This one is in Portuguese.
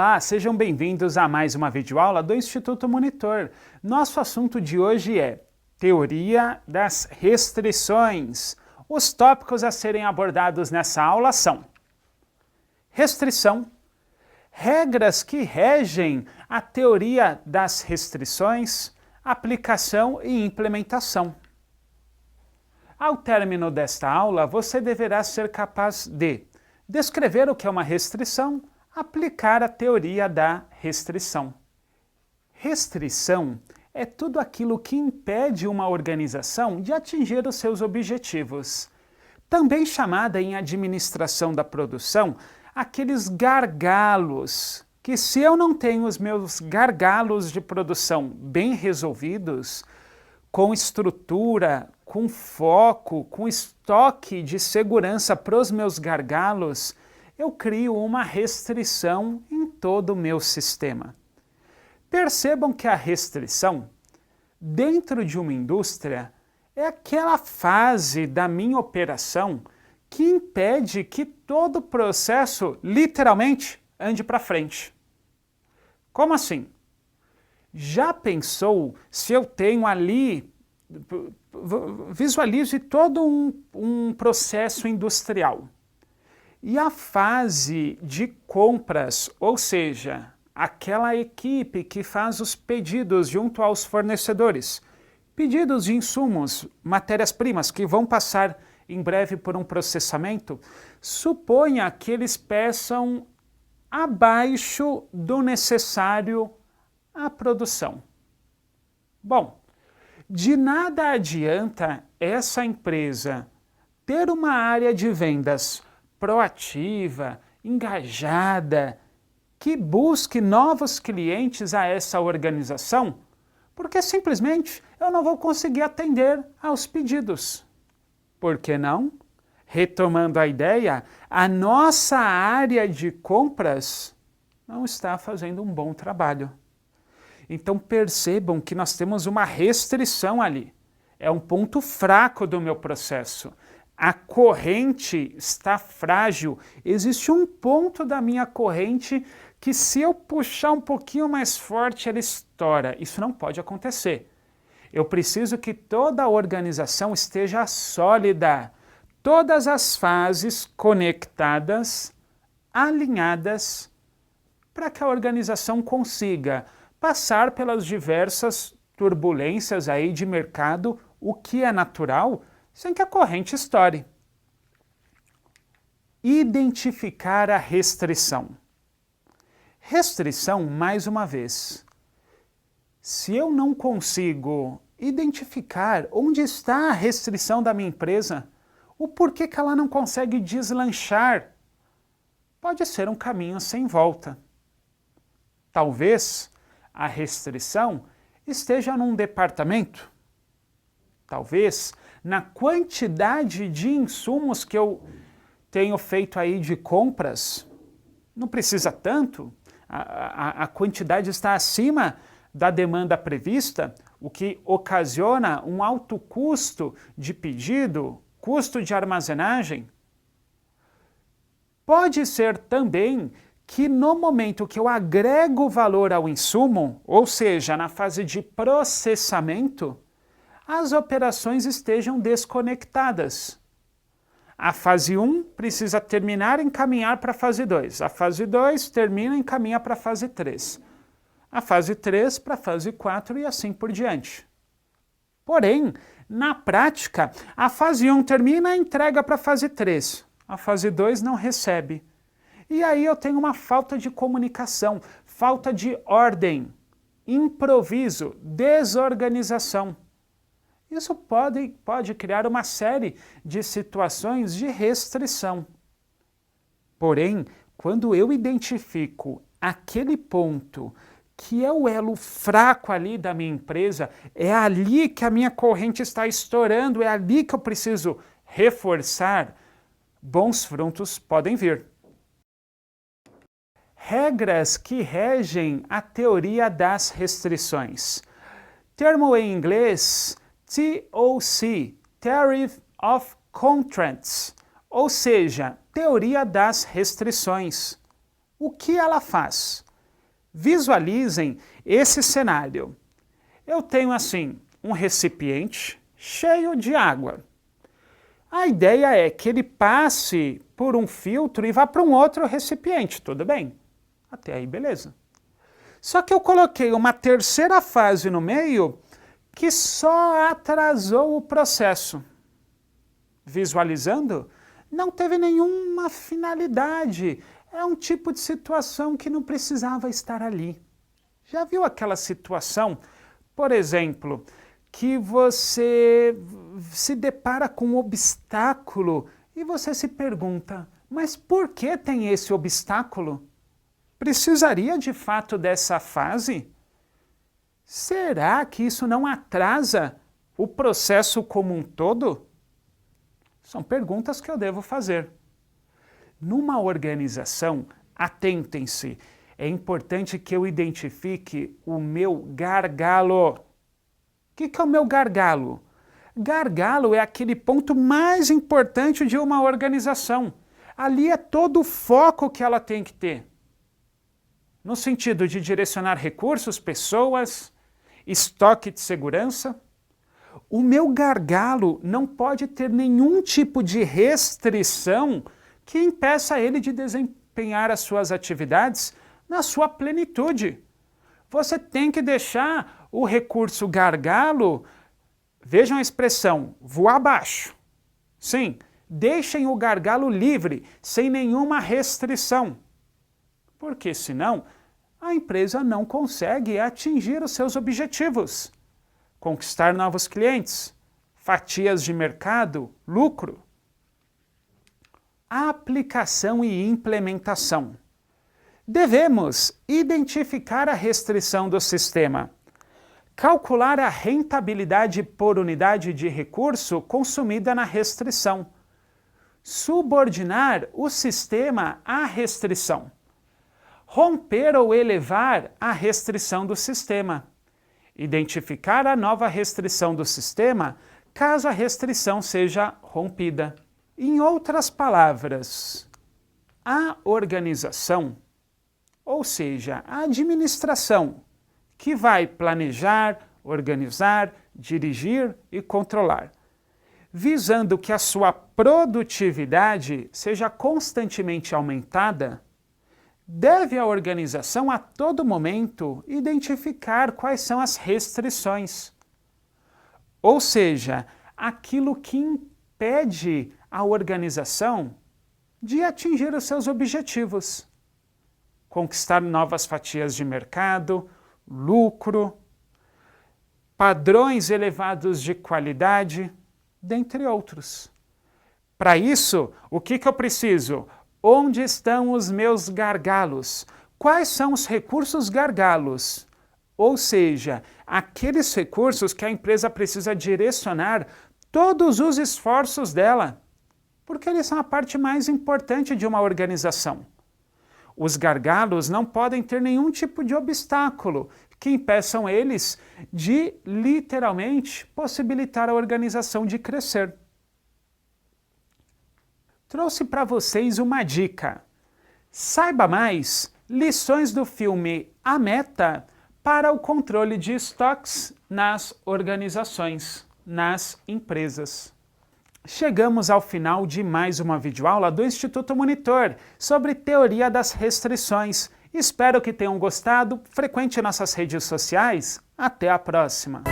Olá, sejam bem-vindos a mais uma videoaula do Instituto Monitor. Nosso assunto de hoje é Teoria das Restrições. Os tópicos a serem abordados nessa aula são restrição, regras que regem a teoria das restrições, aplicação e implementação. Ao término desta aula, você deverá ser capaz de descrever o que é uma restrição, aplicar a teoria da restrição. Restrição é tudo aquilo que impede uma organização de atingir os seus objetivos. Também chamada em administração da produção, aqueles gargalos, que se eu não tenho os meus gargalos de produção bem resolvidos, com estrutura, com foco, com estoque de segurança para os meus gargalos, eu crio uma restrição em todo o meu sistema. Percebam que a restrição, dentro de uma indústria, é aquela fase da minha operação que impede que todo o processo, literalmente, ande para frente. Como assim? Já pensou se eu tenho ali, visualize todo um processo industrial. E a fase de compras, ou seja, aquela equipe que faz os pedidos junto aos fornecedores, pedidos de insumos, matérias-primas que vão passar em breve por um processamento, suponha que eles peçam abaixo do necessário à produção. Bom, de nada adianta essa empresa ter uma área de vendas proativa, engajada, que busque novos clientes a essa organização, porque simplesmente eu não vou conseguir atender aos pedidos. Por que não? Retomando a ideia, a nossa área de compras não está fazendo um bom trabalho. Então percebam que nós temos uma restrição ali. É um ponto fraco do meu processo. A corrente está frágil. Existe um ponto da minha corrente que se eu puxar um pouquinho mais forte, ela estoura. Isso não pode acontecer. Eu preciso que toda a organização esteja sólida. Todas as fases conectadas, alinhadas, para que a organização consiga passar pelas diversas turbulências aí de mercado, o que é natural, sem que a corrente estoure. Identificar a restrição. Restrição, mais uma vez. Se eu não consigo identificar onde está a restrição da minha empresa, o porquê que ela não consegue deslanchar, pode ser um caminho sem volta. Talvez a restrição esteja num departamento, talvez na quantidade de insumos que eu tenho feito aí de compras, não precisa tanto, a quantidade está acima da demanda prevista, o que ocasiona um alto custo de pedido, custo de armazenagem. Pode ser também que no momento que eu agrego valor ao insumo, ou seja, na fase de processamento, as operações estejam desconectadas. A fase 1 precisa terminar e encaminhar para a fase 2. A fase 2 termina e encaminha para a fase 3. A fase 3 para a fase 4 e assim por diante. Porém, na prática, a fase 1 termina e entrega para a fase 3. A fase 2 não recebe. E aí eu tenho uma falta de comunicação, falta de ordem, improviso, desorganização. Isso pode criar uma série de situações de restrição. Porém, quando eu identifico aquele ponto que é o elo fraco ali da minha empresa, é ali que a minha corrente está estourando, é ali que eu preciso reforçar, bons frutos podem vir. Regras que regem a teoria das restrições. Termo em inglês TOC, Tariff of Constraints, ou seja, teoria das restrições. O que ela faz? Visualizem esse cenário. Eu tenho assim um recipiente cheio de água. A ideia é que ele passe por um filtro e vá para um outro recipiente, tudo bem? Até aí, beleza. Só que eu coloquei uma terceira fase no meio que só atrasou o processo. Visualizando, não teve nenhuma finalidade. É um tipo de situação que não precisava estar ali. Já viu aquela situação, por exemplo, que você se depara com um obstáculo e você se pergunta, mas por que tem esse obstáculo? Precisaria de fato dessa fase? Será que isso não atrasa o processo como um todo? São perguntas que eu devo fazer. Numa organização, atentem-se, é importante que eu identifique o meu gargalo. O que é o meu gargalo? Gargalo é aquele ponto mais importante de uma organização. Ali é todo o foco que ela tem que ter. No sentido de direcionar recursos, pessoas, estoque de segurança. O meu gargalo não pode ter nenhum tipo de restrição que impeça ele de desempenhar as suas atividades na sua plenitude. Você tem que deixar o recurso gargalo, vejam a expressão, voar abaixo. Sim, deixem o gargalo livre, sem nenhuma restrição. Porque senão a empresa não consegue atingir os seus objetivos. Conquistar novos clientes, fatias de mercado, lucro. Aplicação e implementação. Devemos identificar a restrição do sistema, calcular a rentabilidade por unidade de recurso consumida na restrição, subordinar o sistema à restrição, romper ou elevar a restrição do sistema, identificar a nova restrição do sistema caso a restrição seja rompida. Em outras palavras, a organização, ou seja, a administração, que vai planejar, organizar, dirigir e controlar, visando que a sua produtividade seja constantemente aumentada, deve a organização a todo momento identificar quais são as restrições. Ou seja, aquilo que impede a organização de atingir os seus objetivos. Conquistar novas fatias de mercado, lucro, padrões elevados de qualidade, dentre outros. Para isso, o que eu preciso? Onde estão os meus gargalos? Quais são os recursos gargalos? Ou seja, aqueles recursos que a empresa precisa direcionar todos os esforços dela, porque eles são a parte mais importante de uma organização. Os gargalos não podem ter nenhum tipo de obstáculo que impeçam eles de, literalmente, possibilitar a organização de crescer. Trouxe para vocês uma dica. Saiba mais lições do filme A Meta para o controle de estoques nas organizações, nas empresas. Chegamos ao final de mais uma videoaula do Instituto Monitor sobre teoria das restrições. Espero que tenham gostado. Frequente nossas redes sociais. Até a próxima!